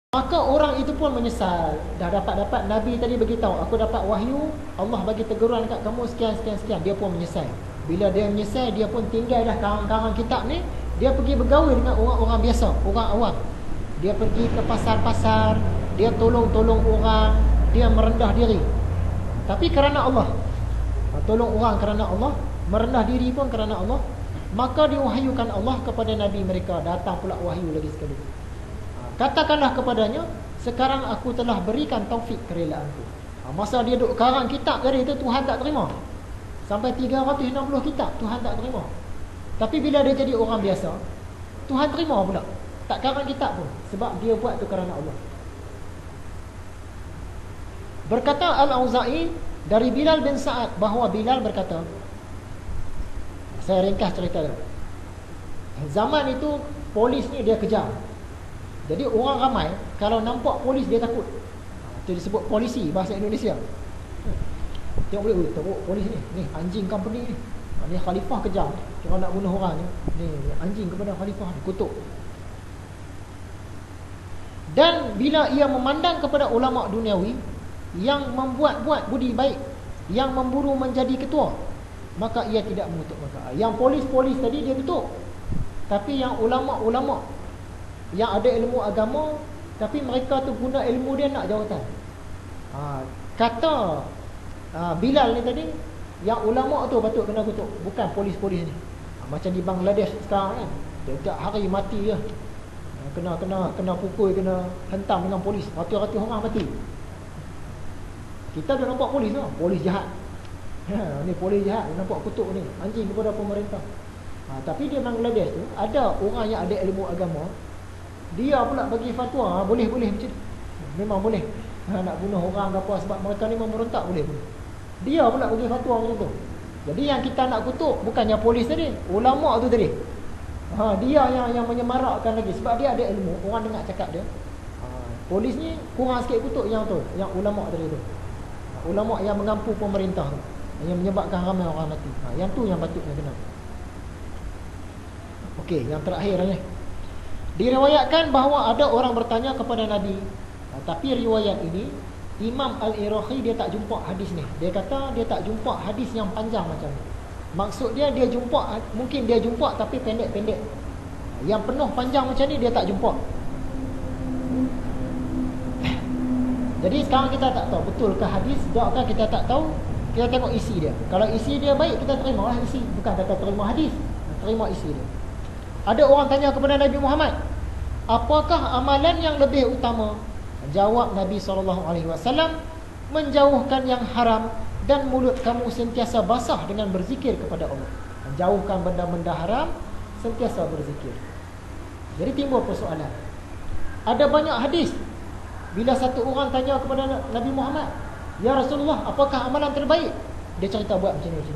Maka orang itu pun menyesal. Dah dapat Nabi tadi beritahu, aku dapat wahyu, Allah bagi teguran kat kamu sekian. Dia pun menyesal. Bila dia menyesal, dia pun tinggal dah karang-karang kitab ni. Dia pergi bergaul dengan orang-orang biasa, orang awam. Dia pergi ke pasar-pasar, dia tolong-tolong orang, dia merendah diri. Tapi kerana Allah, tolong orang kerana Allah, merendah diri pun kerana Allah. Maka diwahyukan Allah kepada Nabi mereka. Datang pula wahyu lagi sekali. Katakanlah kepadanya, sekarang aku telah berikan taufik kerelaanku. Masa dia duduk karang kitab tadi itu, Tuhan tak terima. Sampai 360 kitab Tuhan tak terima. Tapi bila dia jadi orang biasa, Tuhan terima pula. Tak karang kitab pun, sebab dia buat itu kerana Allah. Berkata Al-Auza'i dari Bilal bin Sa'ad, bahawa Bilal berkata, saya ringkas cerita dia. Zaman itu polis ni dia kejar. Jadi orang ramai, kalau nampak polis dia takut. Itu disebut polisi bahasa Indonesia. Tengok boleh, teruk polis ni. Ni anjing company ni. Ni khalifah kejar. Cuma nak bunuh orang ni. Ni anjing kepada khalifah ni, kutuk. Dan bila ia memandang kepada ulama duniawi yang membuat-buat budi baik, yang memburu menjadi ketua, maka ia tidak mengutuk mereka. Yang polis-polis tadi dia kutuk. Tapi yang ulama-ulama yang ada ilmu agama, tapi mereka tu guna ilmu dia nak jawatan. Kata Bilal ni tadi, yang ulama tu patut kena kutuk, bukan polis-polis ni. Macam di Bangladesh sekarang kan, setiap hari mati je. Kena pukul, kena hentam dengan polis, ratus-ratus orang mati. Kita dah nampak polis tu, polis jahat. Ni polis jahat, nampak kutuk ni, anjing kepada pemerintah. Tapi di Bangladesh tu ada orang yang ada ilmu agama, dia pula bagi fatwa, boleh-boleh macam ni. Memang boleh. Nak bunuh orang ke apa, sebab mereka ni memberontak, boleh. Dia pula bagi fatwa macam tu. Jadi yang kita nak kutuk bukannya polis tadi, ulama tu tadi. Dia yang menyemarakkan lagi, sebab dia ada ilmu, orang dengar cakap dia. Polis ni kurang sikit kutuk yang tu, yang ulama tadi tu. Ulama yang mengampu pemerintah tu, yang menyebabkan ramai orang mati. Yang tu yang patutnya kena. Okey, yang terakhir ni. Diriwayatkan bahawa ada orang bertanya kepada Nabi. Tapi riwayat ini, Imam Al-Iraqi dia tak jumpa hadis ni. Dia kata dia tak jumpa hadis yang panjang macam ni. Maksud dia jumpa, mungkin dia jumpa tapi pendek-pendek. Yang penuh panjang macam ni dia tak jumpa. Jadi sekarang kita tak tahu betul ke hadis, ataukah kita tak tahu. Kita tengok isi dia. Kalau isi dia baik, kita terimalah isi. Bukan kata terima hadis, terima isi dia. Ada orang tanya kepada Nabi Muhammad, apakah amalan yang lebih utama? Jawab Nabi SAW, menjauhkan yang haram dan mulut kamu sentiasa basah dengan berzikir kepada Allah. Jauhkan benda-benda haram, sentiasa berzikir. Jadi timbul persoalan. Ada banyak hadis. Bila satu orang tanya kepada Nabi Muhammad, ya Rasulullah, apakah amalan terbaik? Dia cerita buat macam ni.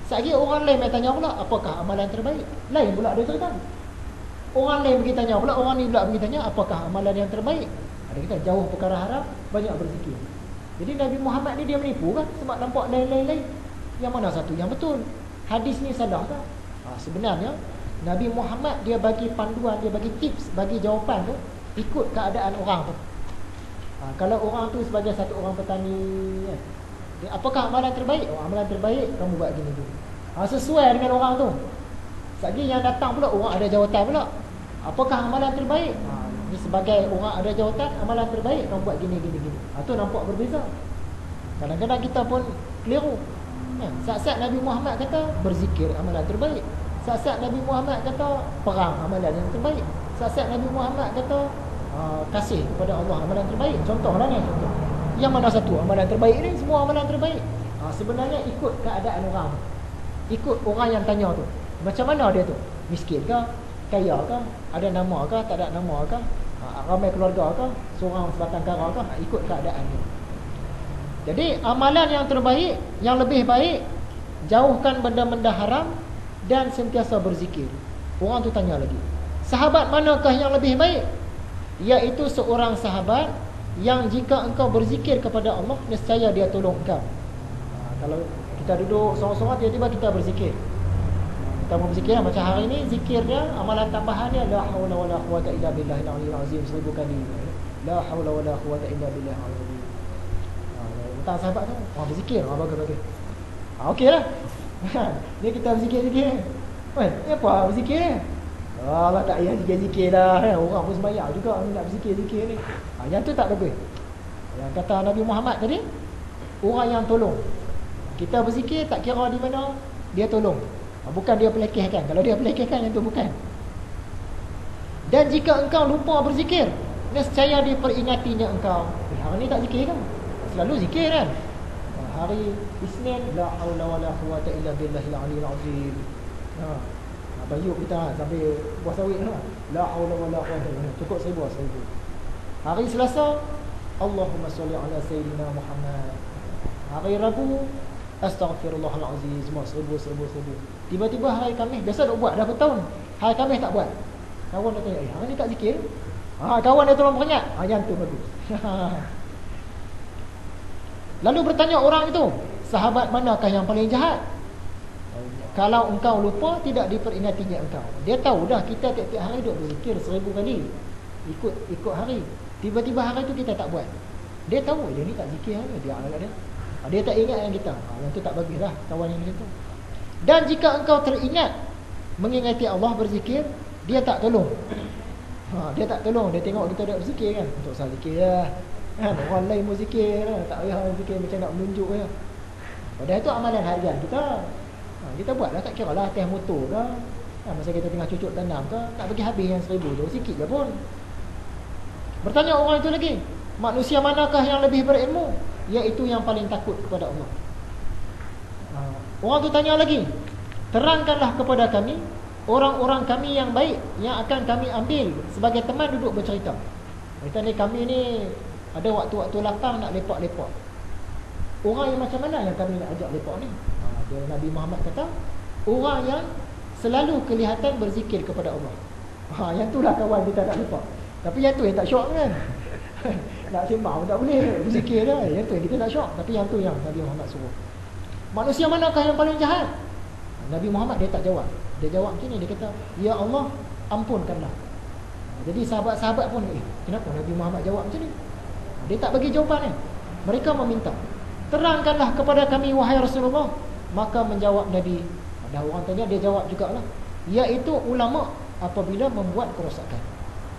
Sekali orang lain yang tanya pula, apakah amalan terbaik? Lain pula dia cerita. Orang lain pergi tanya pula, orang ni pula pergi tanya, apakah amalan yang terbaik? Ada kita jauh perkara haram, banyak berzikir. Jadi Nabi Muhammad ni dia menipu kan? Sebab nampak lain-lain. Yang mana satu yang betul? Hadis ni salah tak? Sebenarnya Nabi Muhammad dia bagi panduan, dia bagi tips, bagi jawapan tu ikut keadaan orang tu. Kalau orang tu sebagai satu orang petani kan? Apakah amalan terbaik? Amalan terbaik kamu buat gini dulu. Sesuai dengan orang tu. Sekali yang datang pula orang ada jawatan pula. Apakah amalan terbaik? Ni sebagai orang ada jawatan, amalan terbaik kamu buat gini. Tu nampak berbeza. Kadang-kadang kita pun keliru. Saat-saat Nabi Muhammad kata berzikir amalan terbaik. Saat-saat Nabi Muhammad kata perang amalan yang terbaik. Saat-saat Nabi Muhammad kata kasih kepada Allah amalan terbaik. Contohlah ni, contoh. Yang mana satu amalan terbaik ni? Semua amalan terbaik. Sebenarnya ikut keadaan orang, ikut orang yang tanya tu. Macam mana dia tu? Miskin ke? Kaya ke? Ada nama ke? Tak ada nama ke? Ramai keluarga ke? Seorang sebatang kara ke? Ikut keadaan dia. Jadi amalan yang terbaik, yang lebih baik, jauhkan benda-benda haram dan sentiasa berzikir. Orang tu tanya lagi, sahabat manakah yang lebih baik? Iaitu seorang sahabat yang jika engkau berzikir kepada Allah, nescaya dia tolong engkau. Kalau kita duduk seorang-seorang, tiba-tiba kita berzikir. Kita mau berzikir macam hari ni, zikir dia, amalan tambahan dia, la haula wala quwata illa billahil aliyyil azim 1000 kali. La haula wala quwwata illa billah al-azim. Tentang sahabat tu, berzikir, bagus. Okeylah. Dia kita berzikir-zikir. Oi, ni apa berzikir ni? Allah tak payah zikir-zikir dah. Orang pun sembahyang juga ni nak berzikir-zikir ni. Yang tu tak bagus. Yang kata Nabi Muhammad tadi, orang yang tolong. Kita berzikir tak kira di mana dia tolong. Bukan dia pelekehkan. Kalau dia pelekehkan, yang tu bukan. Dan jika engkau lupa berzikir, nescaya diperingatinya engkau. Hari ni tak zikir kan? Selalu zikir kan? Hari Isnin, la haula wala quwwata illa billahil aliyil azim. Bayuk kita sampai buah sawit lah. La haula wala quwwata illa billah. Cukup 1000. Hari Selasa, Allahumma salli ala sayyidina Muhammad. Hari Rabu, astaghfirullahalazim. Semua 1000. Tiba-tiba hari Khamis, biasa duk buat dah bertahun. Hari Khamis tak buat. Kawan dia tanya, hari ni tak zikir? Kawan dia tolong peringat. Yang tu bagus. Lalu bertanya orang itu, sahabat manakah yang paling jahat? Kalau engkau lupa, tidak diperingatinya engkau. Dia tahu dah kita tiap-tiap hari duk berzikir 1000 kali. Ikut hari. Tiba-tiba hari tu kita tak buat. Dia tahu dia ni tak zikir hari. Dia tak ingat yang kita. Yang tu tak baguslah kawan yang macam tu. Dan jika engkau teringat mengingati Allah berzikir, dia tak tolong. Dia tak tolong. Dia tengok kita dah berzikir kan. Untuk saya zikir lah. Orang lain pun zikir lah. Tak payah zikir macam nak menunjuk lah. Padahal itu amalan harian kita. Kita buat lah, tak kira lah teh motor ke. Masa kita tengah cucuk tanam ke, tak bagi habis yang 1000 tu, sikit je pun. Bertanya orang itu lagi, manusia manakah yang lebih berilmu? Iaitu yang paling takut kepada Allah. Orang tu tanya lagi, terangkanlah kepada kami orang-orang kami yang baik yang akan kami ambil sebagai teman duduk bercerita. Kita ni, kami ni ada waktu-waktu lapang nak lepak-lepak. Orang yang macam mana yang kami nak ajak lepak ni? Dia Nabi Muhammad kata, orang yang selalu kelihatan berzikir kepada Allah. Yang tu lah kawan kita nak lepak. Tapi yang tu yang tak syok kan. Nak sembang pun tak boleh, berzikir dah. Yang tu yang kita tak syok. Tapi yang tu yang Nabi Muhammad suruh. Manusia manakah yang paling jahat? Nabi Muhammad dia tak jawab. Dia jawab macam ni, dia kata, ya Allah, ampunkanlah. Jadi sahabat-sahabat pun, kenapa Nabi Muhammad jawab macam ni? Dia tak bagi jawapan. Mereka meminta, terangkanlah kepada kami wahai Rasulullah. Maka menjawab Nabi, ada orang tanya, dia jawab jugalah, iaitu ulama apabila membuat kerosakan.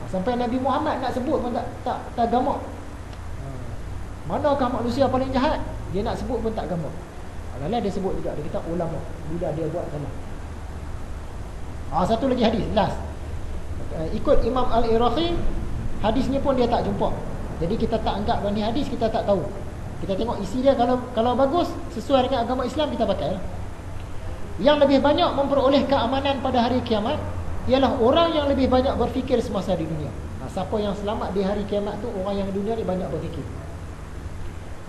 Sampai Nabi Muhammad nak sebut pun tak gamak. Manakah manusia paling jahat? Dia nak sebut pun tak gamak. Lalu dia sebut juga, dia kata ulama bila dia buat salah. Satu lagi hadis last. Ikut Imam Al-Iraqi, hadisnya pun dia tak jumpa. Jadi kita tak anggap ni hadis, kita tak tahu. Kita tengok isi dia, kalau bagus sesuai dengan agama Islam, kita pakai lah. Yang lebih banyak memperoleh keamanan pada hari kiamat ialah orang yang lebih banyak berfikir semasa di dunia. Siapa yang selamat di hari kiamat tu, orang yang di dunia ni banyak berfikir.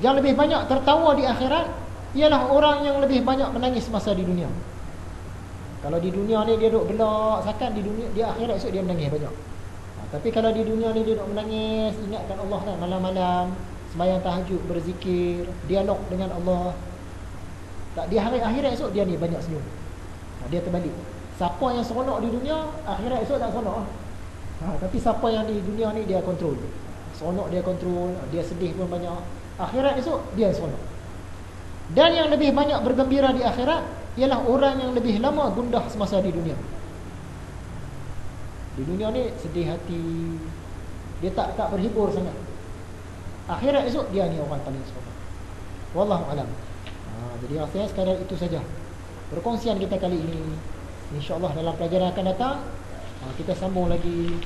Yang lebih banyak tertawa di akhirat ialah orang yang lebih banyak menangis semasa di dunia. Kalau di dunia ni dia duduk gelak sakan, di akhirat esok dia menangis banyak. Tapi kalau di dunia ni dia duduk menangis, ingatkan Allah kan malam-malam, sembahyang tahajud, berzikir, dialog dengan Allah. Tak, di hari akhirat esok dia ni banyak senyum. Dia terbalik. Siapa yang seronok di dunia, akhirat esok tak seronok. Tapi siapa yang di dunia ni dia kontrol. Seronok dia kontrol, dia sedih pun banyak. Akhirat esok dia seronok. Dan yang lebih banyak bergembira di akhirat ialah orang yang lebih lama gundah semasa di dunia. Di dunia ni sedih hati, dia tak berhibur sangat. Akhirat esok dia ni orang paling seronok. Wallahu alam. Jadi rasanya sekadar itu saja perkongsian kita kali ini. InsyaAllah dalam pelajaran akan datang kita sambung lagi